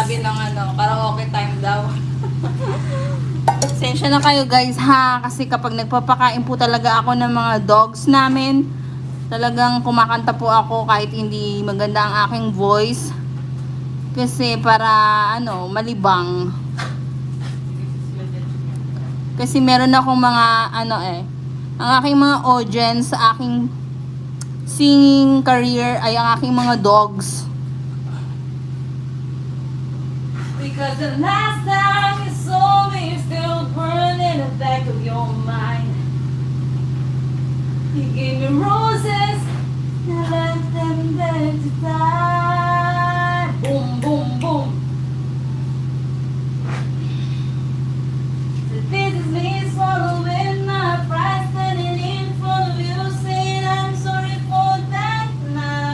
nagsabi ng karaoke time daw. Sensya na kayo guys ha, kasi kapag nagpapakain po talaga ako ng mga dogs namin, talagang kumakanta po ako kahit hindi maganda ang aking voice. Kasi para malibang. Kasi meron akong mga ang aking mga audience sa aking singing career ay ang aking mga dogs. Because the last time you saw me, you're still burning in the back of your mind. You gave me roses, you left them there to die.